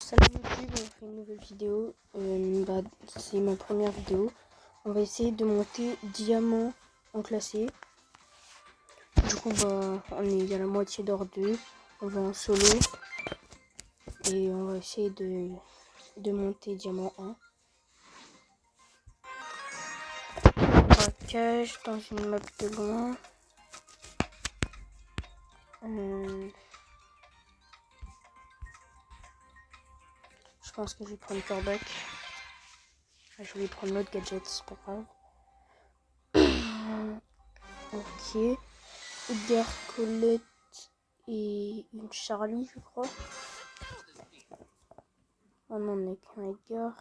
Salut YouTube, on fait une nouvelle vidéo. C'est ma première vidéo. On va essayer de monter diamant en classé. Du coup, il y a la moitié d'or 2. On va en solo. Et on va essayer de monter diamant 1. Braquage dans une map de loin. Je pense que je vais prendre Corbac. Je vais prendre l'autre gadget, c'est pas grave. Ok. Edgar, Colette et une Charlie, je crois. Oh non, on n'est qu'un Edgar.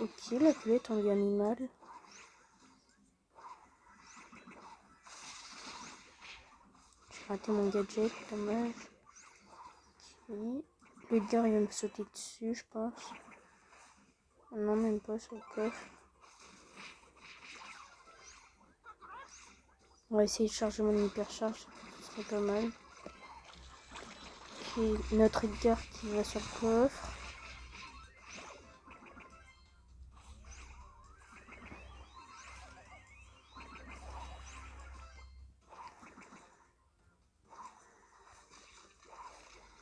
Ok, la Colette, on lui a mis mal. J'ai raté mon gadget, dommage. Ok. L'Edgar, il va me sauter dessus, je pense. Non, même pas sur le coffre. On va essayer de charger mon hypercharge, ce serait pas mal. Ok, notre Edgar qui va sur le coffre.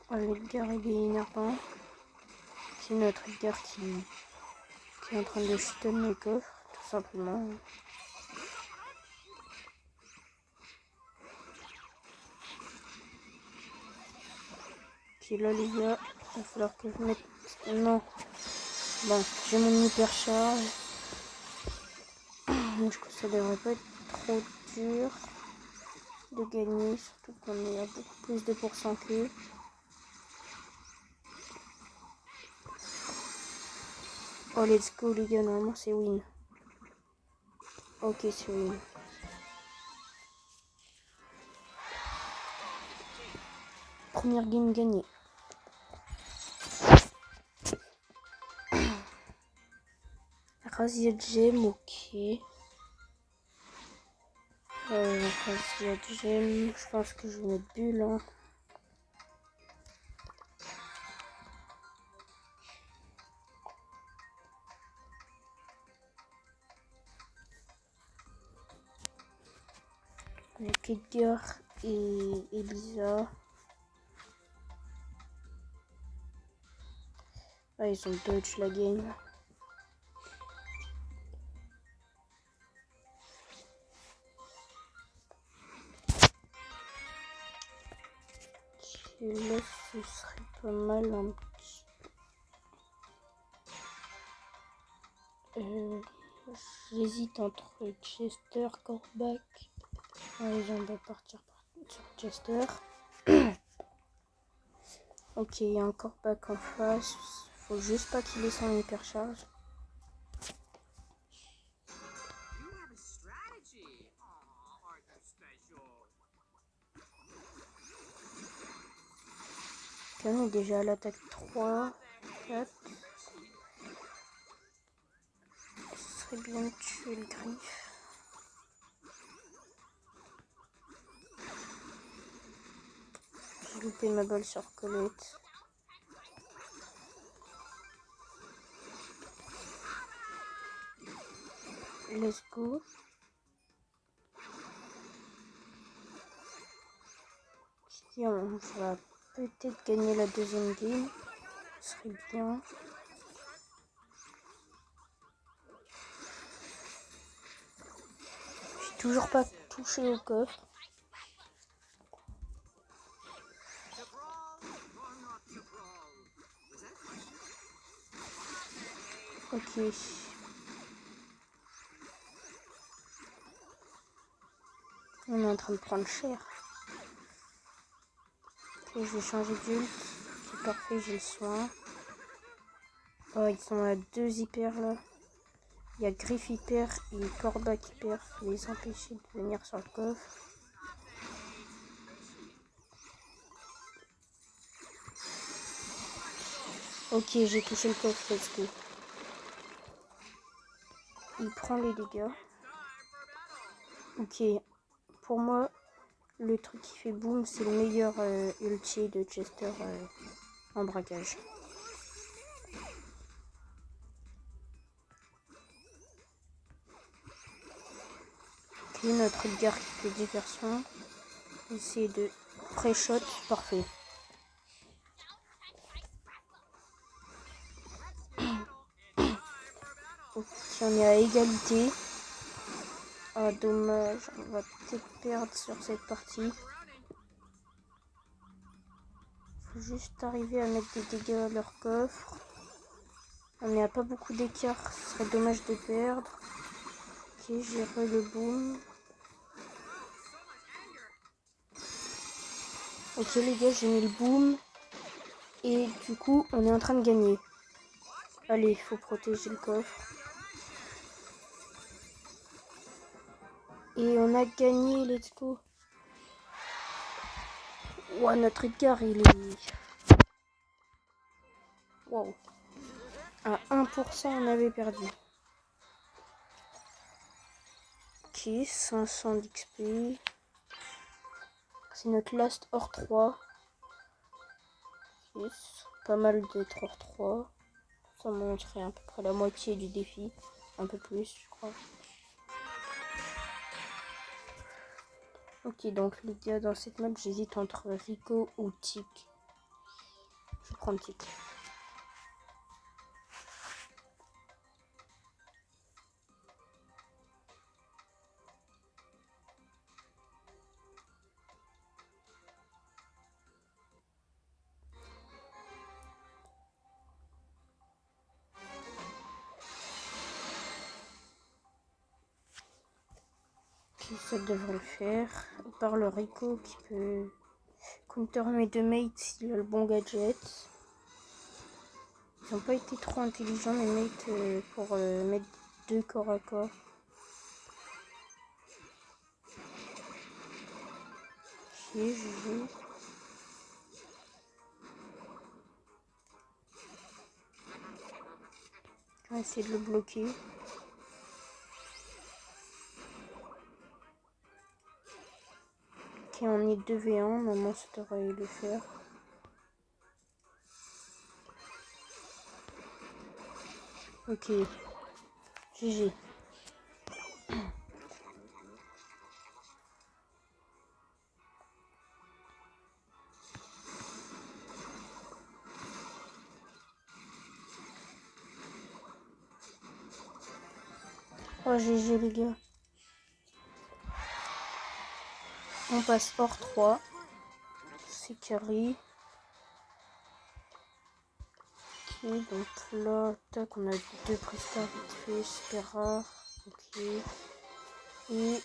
Oh, l'Edgar, il est énervant. C'est notre Edgar qui est en train de chuter mes coffres, tout simplement. Ok, là les gars, il va falloir que je mette... Non. Bon, j'ai mon hypercharge. Du coup, ça devrait pas être trop dur de gagner, surtout qu'on est à beaucoup plus de pourcents qu'eux. Oh, let's go les gars, normalement c'est win. Ok, c'est win. Première game gagnée. Razia Gem, ok. Razia Gem, je pense que je vais mettre bulle. Hein. Avec Edgar et Elisa. Ah, ils ont dodge la game. Et là, ce serait pas mal un petit... J'hésite entre Chester, Corbac. Allez, on va partir sur Chester. Ok, il y a un Corbac en face. Faut juste pas qu'il ait son hypercharge. Ok, on est déjà à l'attaque 3, 4. Ce serait bien de tuer le griffe. J'ai loupé ma balle sur Colette. Let's go. Si on va peut-être gagner la deuxième game. Ce serait bien. J'ai toujours pas touché au coffre. Ok. On est en train de prendre cher. Ok, je vais changer d'ult. C'est parfait, j'ai le soin. Oh, ils sont à 2 hyper là. Il y a Griff hyper et Corbac hyper. Faut les empêcher de venir sur le coffre. Ok, j'ai touché le coffre, let's go. Il prend les dégâts. Ok, pour moi, le truc qui fait boum, c'est le meilleur ulti de Chester en braquage. Ok, notre Edgar qui fait diversion. Essayer de pré-shot, parfait. Ok, on est à égalité. Ah, dommage, on va peut-être perdre sur cette partie. Faut juste arriver à mettre des dégâts à leur coffre. On n'est à pas beaucoup d'écart, ce serait dommage de perdre. Ok, j'ai le boom. Ok les gars, j'ai mis le boom. Et du coup, on est en train de gagner. Allez, il faut protéger le coffre. Et on a gagné, let's go. Wow, notre Edgar, il est... Wow. À 1%, on avait perdu. Ok, 500 d'XP. C'est notre last hors 3. Yes. Pas mal d'être hors 3. Ça montrerait à peu près la moitié du défi. Un peu plus, je crois. Ok, donc les gars, dans cette map, j'hésite entre Rico ou Tic. Je prends Tic. Ok, ça devrait le faire. À part le Rico qui peut counter mes deux mates s'il a le bon gadget. Ils n'ont pas été trop intelligents mes mates pour mettre 2 corps à corps. Ok, GG. On va essayer de le bloquer. Ok, on est 2v1, normalement ça devrait le faire. Ok, GG. Oh GG les gars. On passe hors 3. C'est carré. Ok, donc là, tac, on a 2 prestats vite fait, super rare. Ok. Et...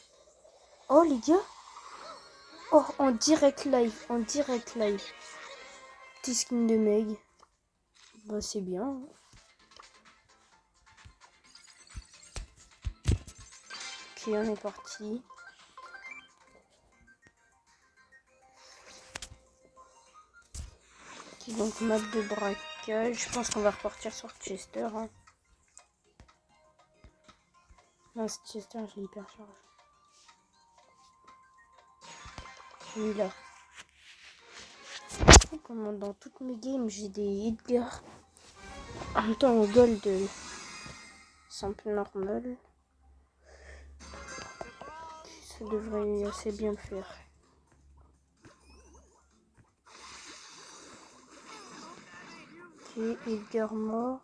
Oh les gars. Oh, en direct live, Petit skin de Meg. Bah c'est bien. Hein. Ok, on est parti. Ok, donc map de braquage. Je pense qu'on va repartir sur Chester. Hein. Non, c'est Chester, j'ai hypercharge. Lui là. Comment dans toutes mes games j'ai des Edgar. En même temps, en gold, c'est un peu normal. Ça devrait assez bien le faire. Ok, Edgar mort.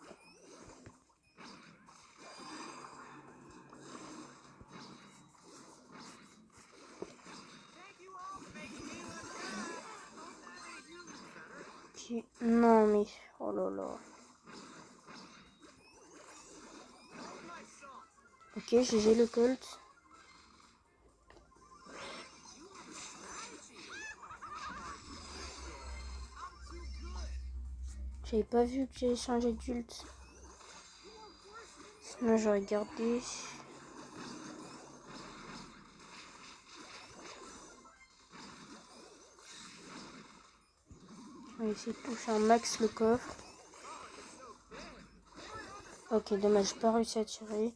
Ok, non mais, oh là là. Ok, GG le Colt. J'avais pas vu que j'avais changé d'ult. Sinon j'aurais gardé. On va essayer de toucher un max le coffre. Ok, dommage, j'ai pas réussi à tirer.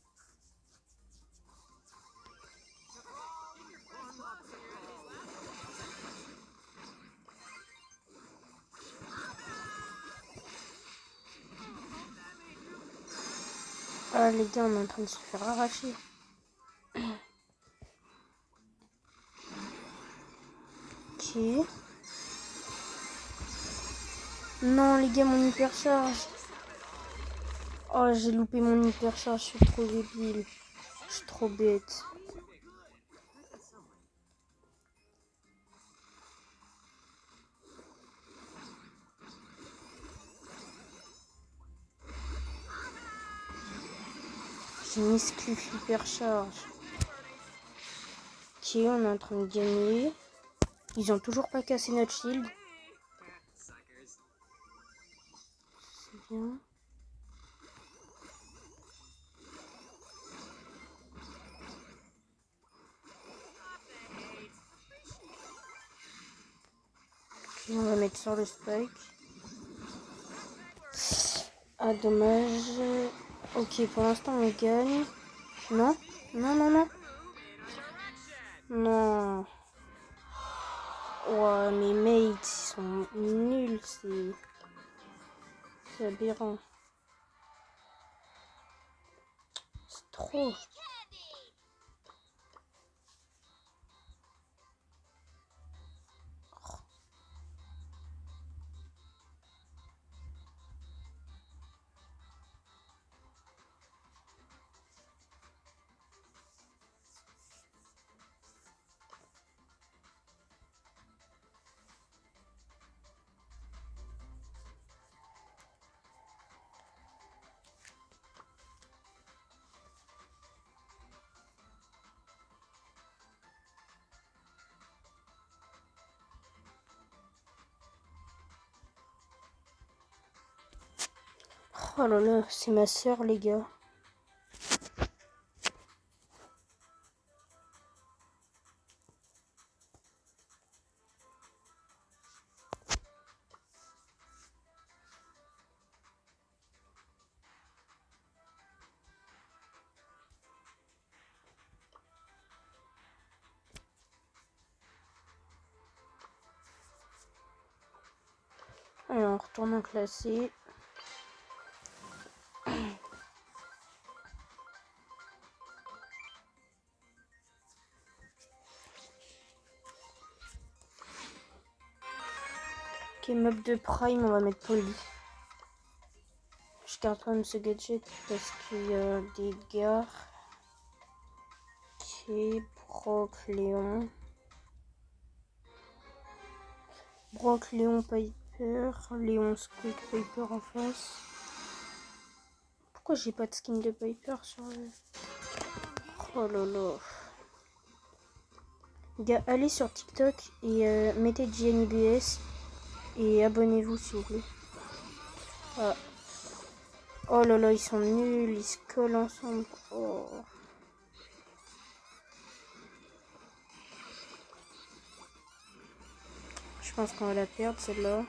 Ah les gars, on est en train de se faire arracher. Ok. Non les gars, mon hypercharge. Oh, j'ai loupé mon hypercharge, je suis trop débile. Je suis trop bête. J'ai miscliff hypercharge. Ok, on est en train de gagner. Ils ont toujours pas cassé notre shield. C'est bien. Ok, on va mettre sur le spike. Ah, dommage. Ok, pour l'instant, on gagne. Non? Non, non, non. Non. Ouais, mes mates, ils sont nuls. C'est aberrant. C'est trop. Oh là là, c'est ma soeur, les gars. Alors, on retourne en classé. Ok, mob de prime, on va mettre poli. Je garde quand même ce gadget parce qu'il y a des gars. Ok, Brock, Léon. Brock, Léon, Piper. Léon, Squeak, Piper en face. Pourquoi j'ai pas de skin de Piper sur le... Oh là là. Les gars, allez sur TikTok et mettez JNBS et abonnez-vous s'il vous plaît. Ah. Oh là là, ils sont nuls, ils se collent ensemble. Oh. Je pense qu'on va la perdre celle-là.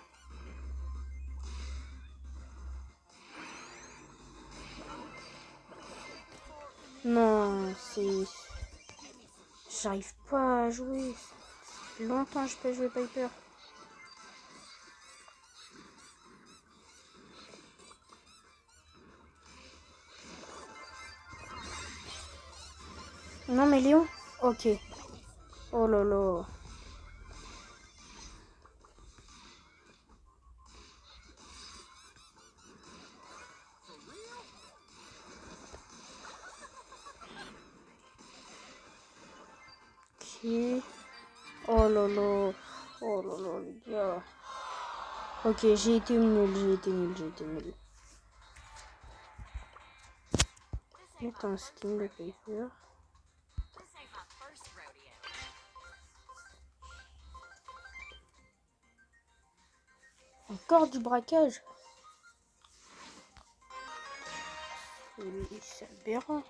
Non, c'est... J'arrive pas à jouer. Ça fait longtemps que je peux jouer Piper. Non mais Léon. Ok. Oh là là. Ok. Oh là là. Oh là là les gars. Ok, j'ai été nul. Mettre un skin de Piper. Encore du braquage. C'est aberrant.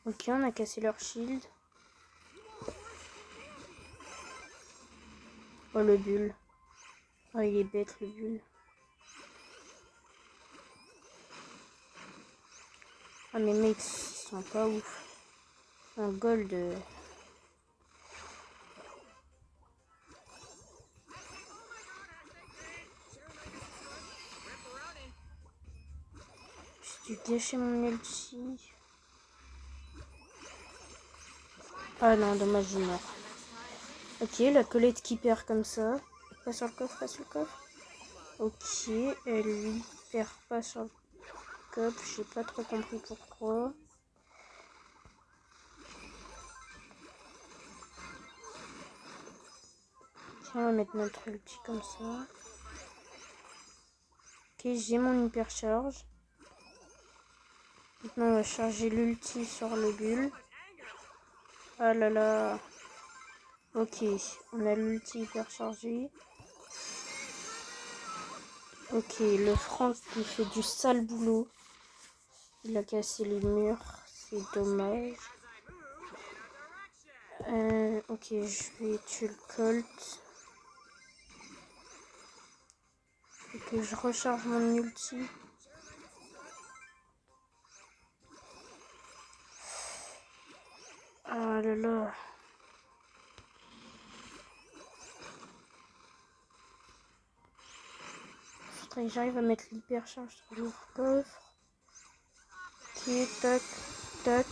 Ok, on a cassé leur shield. Oh, le bulle. Oh, il est bête, le bulle. Ah, mais mecs, ils sont pas ouf. Un gold. J'ai dû gâcher mon ulti. Ah non, dommage, je meurs. Ok, la Colette qui perd comme ça. Pas sur le coffre, pas sur le coffre. Ok, elle lui perd pas sur le coffre. J'ai pas trop compris pourquoi. Tiens, on va mettre notre ulti comme ça. Ok, j'ai mon hypercharge. Maintenant, on va charger l'ulti sur le bulle. Ah là là. Ok, on a l'ulti hyper chargé. Ok, le Franck qui fait du sale boulot. Il a cassé les murs, c'est dommage. Ok, je vais tuer le Colt. Et que je recharge mon ulti. Ah là là. Faudrait que j'arrive à mettre l'hypercharge sur le coffre. Ok, tac, tac.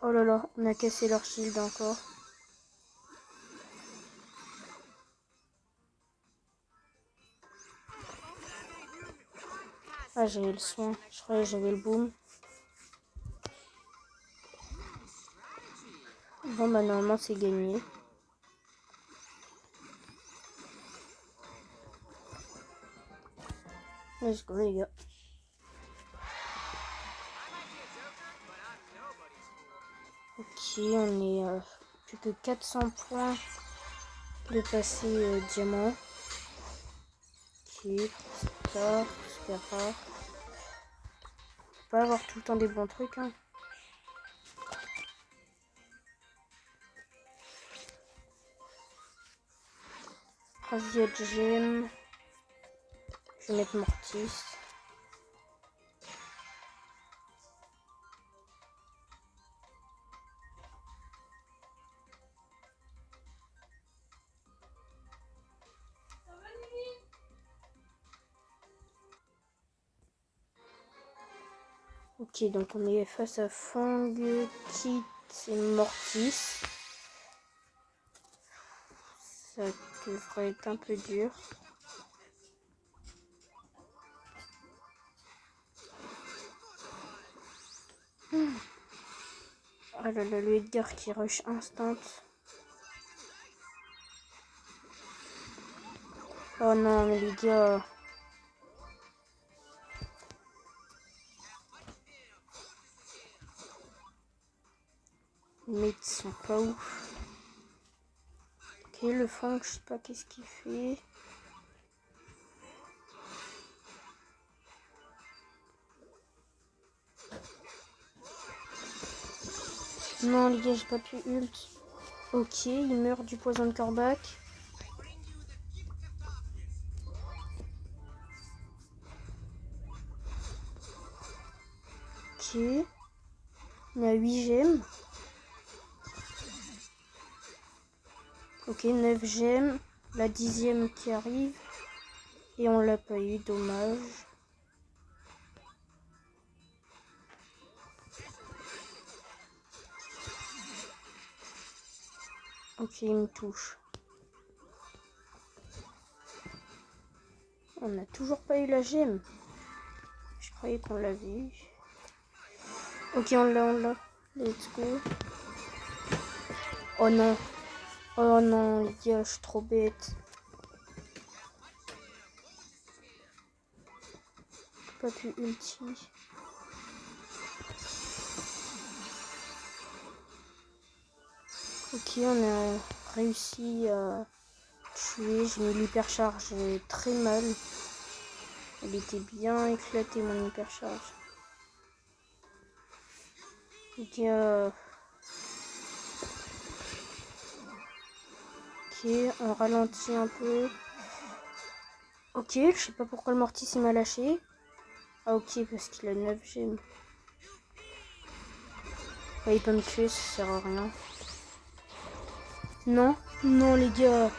Oh là là, on a cassé leur shield encore. Ah, j'avais le soin. Je croyais que j'avais le boom. Bon, bah normalement, c'est gagné. Let's go, les gars. Ok, on est plus que 400 points de passer diamant. Ok, star, super rare. Faut pas avoir tout le temps des bons trucs, hein. Raviette gemme. Je vais mettre Mortis. Ok, donc on est face à Fang, Kit et Mortis. Ça devrait être un peu dur. Oh là là, le Edgar qui rush instant. Oh non, mais les gars. Les mates sont pas ouf. Ok, le Fang, je sais pas qu'est-ce qu'il fait. Non, les gars, j'ai pas pu ult. Ok, il meurt du poison de Corbac. Ok. Il y a 8 gemmes. Ok, 9 gemmes. La 10e qui arrive. Et on l'a pas eu, dommage. Ok, il me touche. On n'a toujours pas eu la gemme. Je croyais qu'on l'avait eu. Ok, on l'a. Let's go. Oh non. Oh non, les gars, je suis trop bête. Pas pu ulti. Ok, on a réussi à tuer. J'ai mis l'hypercharge très mal. Elle était bien éclatée, mon hypercharge. Ok, on ralentit un peu. Ok, je sais pas pourquoi le Mortis il m'a lâché. Ah ok, parce qu'il a 9 gemmes. Ouais, il peut me tuer, ça sert à rien. Non, non les gars.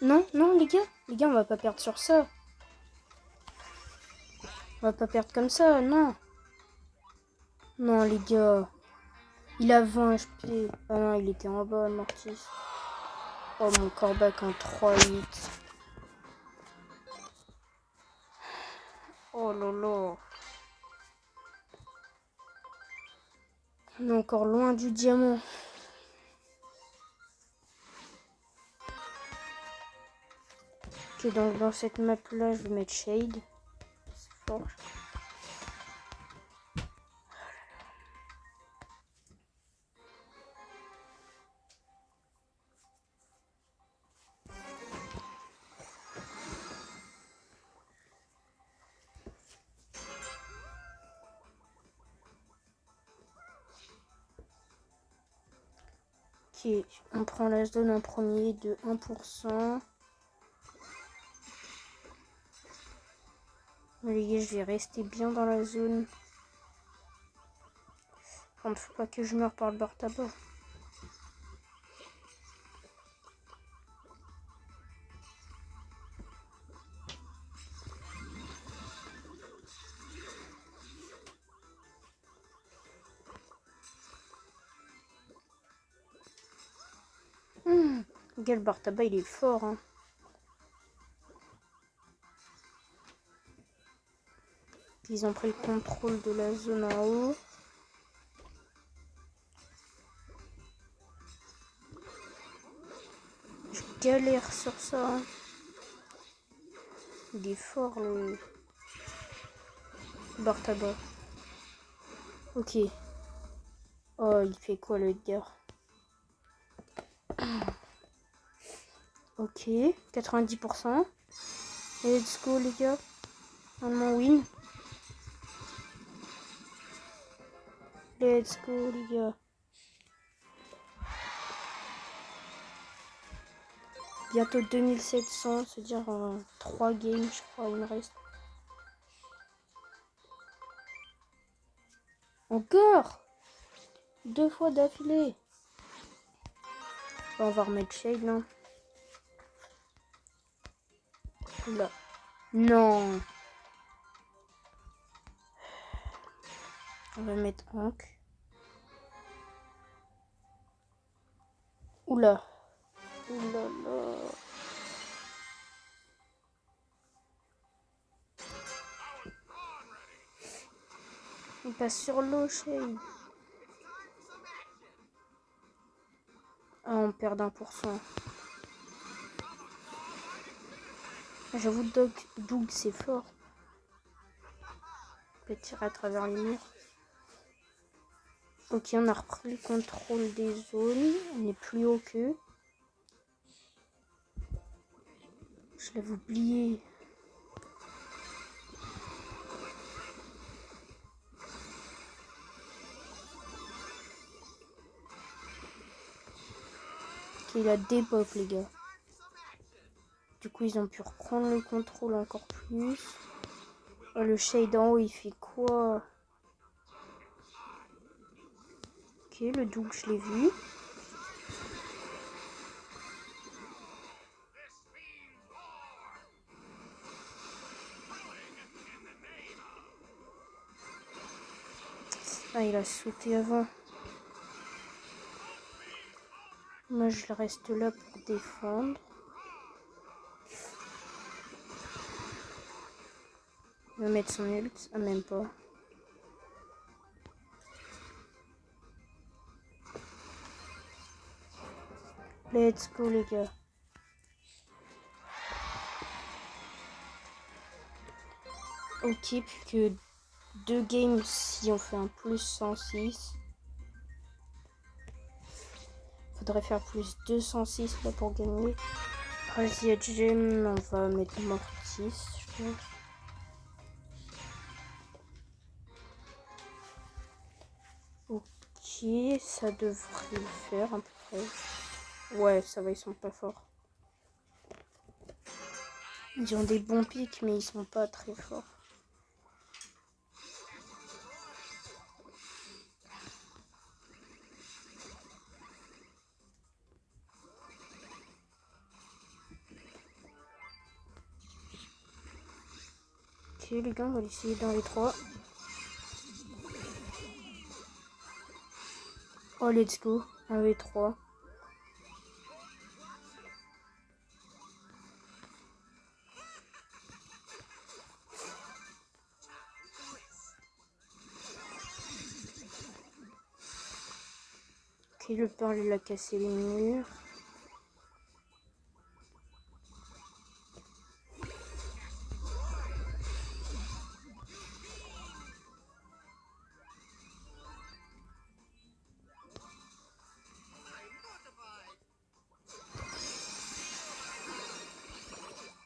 Non, non les gars, on va pas perdre sur ça. On va pas perdre comme ça, non. Non les gars. Il a 20 HP. Ah non, il était en bas, Mortis. Oh, mon corbac en 3-8. Oh lolo. On est encore loin du diamant. Ok, donc dans cette map là, je vais mettre Shade. C'est fort. Ok, on prend la zone en premier de 1%. Les gars, je vais rester bien dans la zone. Il ne faut pas que je meure par le bar tabac. Le bar tabac, il est fort. Hein. Ils ont pris le contrôle de la zone en haut. Je galère sur ça. Hein. Il est fort le bar tabac. Ok. Oh, il fait quoi le gars? Ok, 90%. Let's go les gars. Normalement win. Let's go les gars. Bientôt 2700, c'est-à-dire 3 games je crois il me reste. Encore 2 fois d'affilée. On va remettre Shade là. Là. Non. On va mettre Hank. Oula. Oula là. Il passe sur l'eau, Shade. Ah, on perd d'1%. J'avoue, Doug c'est fort. Il peut tirer à travers les murs. Ok, on a repris le contrôle des zones. On est plus haut qu'eux. Je l'avais oublié. Ok, il a des buffs, les gars. Du coup, ils ont pu reprendre le contrôle encore plus. Oh, le Shade en haut, il fait quoi? Ok, le Doug, je l'ai vu. Ah, il a sauté avant. Moi, je reste là pour défendre. Il va mettre son ult. Ah, même pas. Let's go, les gars. Ok, plus que 2 games si on fait un plus 106. Faudrait faire plus 206 là pour gagner. Vas-y, gemme, on va mettre Mortis, je pense. Ok, ça devrait le faire à peu près. Ouais, ça va, ils sont pas forts. Ils ont des bons pics, mais ils sont pas très forts. Ok, les gars, on va l'essayer dans les 3. Oh, let's go, 1v3. Ok, le peur, il a cassé les murs.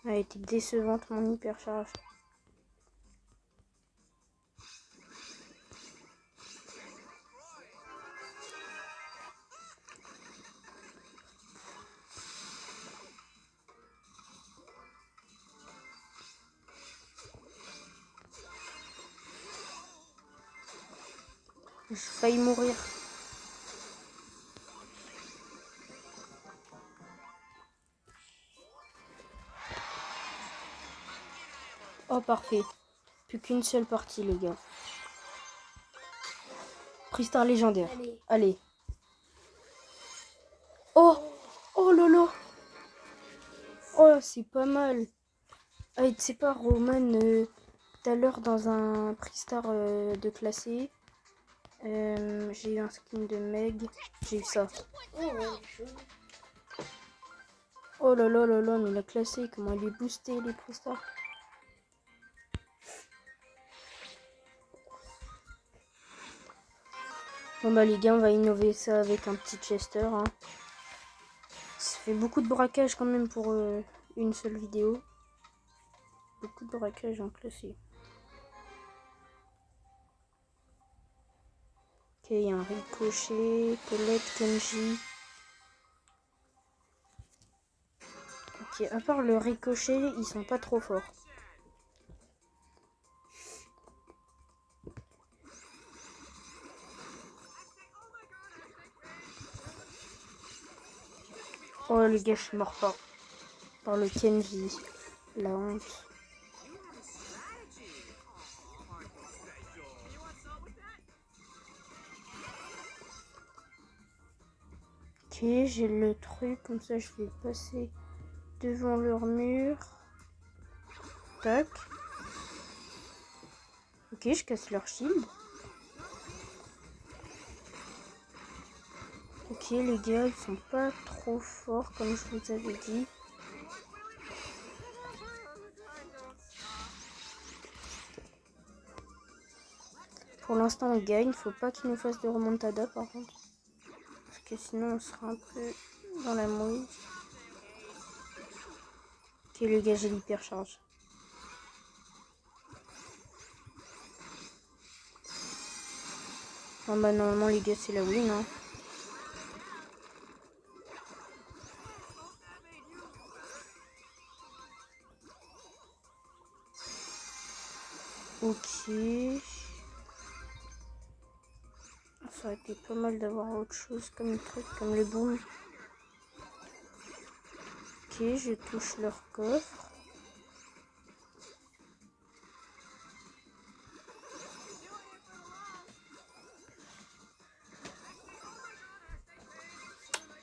Elle a été décevante, mon hypercharge. J'ai failli mourir. Oh, parfait. Plus qu'une seule partie, les gars. Pristar légendaire. Allez. Oh! Oh lolo! Oh, c'est pas mal. Ah, tu sais pas, Roman, tout à l'heure, dans un Pristar de classé, j'ai eu un skin de Meg. J'ai eu ça. Oh là là là là, mais la classé, comment elle est boostée, les Pristars. Bon bah les gars, on va innover ça avec un petit Chester. Hein. Ça fait beaucoup de braquage quand même pour une seule vidéo. Beaucoup de braquage en classé. Ok, il y a un ricochet, Colette, Kenji. Ok, à part le ricochet, ils sont pas trop forts. Oh les gars, je suis mort par le Kenji. La honte. Ok, j'ai le truc, comme ça je vais passer devant leur mur. Tac. Ok, je casse leur shield. Ok, les gars, ils sont pas trop forts, comme je vous avais dit. Pour l'instant, on gagne. Faut pas qu'ils nous fassent de remontada, par contre. Parce que sinon, on sera un peu dans la mouise. Ok, les gars, j'ai l'hypercharge. Ah bah, normalement, les gars, c'est la win, hein. Ok. Ça aurait été pas mal d'avoir autre chose comme truc, comme le boom. Ok, je touche leur coffre.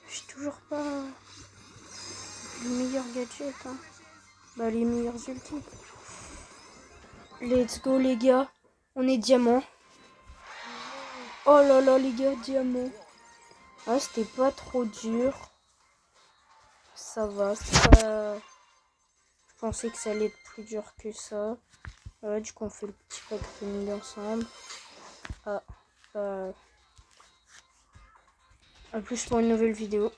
J'ai toujours pas les meilleurs gadgets, hein. Bah, les meilleurs ultis. Let's go, les gars. On est diamant. Oh là là, les gars, diamant. Ah, c'était pas trop dur. Ça va, c'est pas... Je pensais que ça allait être plus dur que ça. Ouais, du coup, on fait le petit pack de ensemble. Ah, à plus pour une nouvelle vidéo.